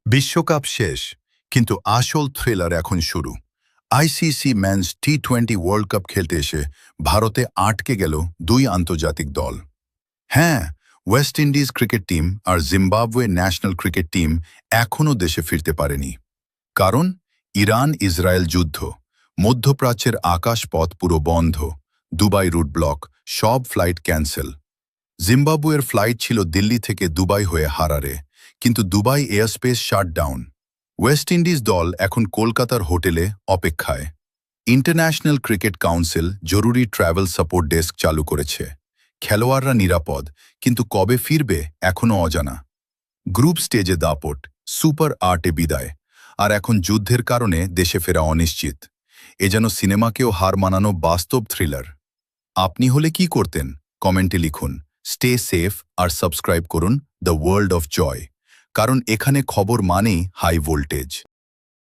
বিশ্বকাপ শেষ, কিন্তু আসল থ্রিলার এখন শুরু। আইসিসি মেন্স টি-20 ওয়ার্ল্ড কাপ খেলতে এসে ভারতে আটকে গেল দুই আন্তর্জাতিক দল। হ্যাঁ, ওয়েস্ট ইন্ডিজ ক্রিকেট টিম আর জিম্বাবুয়ে ন্যাশনাল ক্রিকেট টিম এখনও দেশে ফিরতে পারেনি। কারণ ইরান ইসরায়েল যুদ্ধ, মধ্যপ্রাচ্যের আকাশপথ পুরো বন্ধ, দুবাই রুট ব্লক, সব ফ্লাইট ক্যান্সেল। জিম্বাবুয়ের ফ্লাইট ছিল দিল্লি থেকে দুবাই হয়ে হারারে, কিন্তু Dubai airspace shutdown. West Indies দল এখন কলকাতার হোটেলে অপেক্ষায়। ইন্টারন্যাশনাল ক্রিকেট কাউন্সিল জরুরি ট্রাভেল সাপোর্ট ডেস্ক চালু করেছে। খেলোয়াড়রা নিরাপদ, কিন্তু কবে ফিরবে এখনও অজানা। গ্রুপ স্টেজে দাপট, সুপার 8-এ বিদায়, আর এখন যুদ্ধের কারণে দেশে ফেরা অনিশ্চিত। এ যেন সিনেমাকেও হার মানানো বাস্তব থ্রিলার। আপনি হলে কি করতেন? কমেন্টে লিখুন। স্টে সেফ আর সাবস্ক্রাইব করুন দ্য ওয়ার্ল্ড অফ জয়, কারণ এখানে খবর মানেই হাই ভোল্টেজ।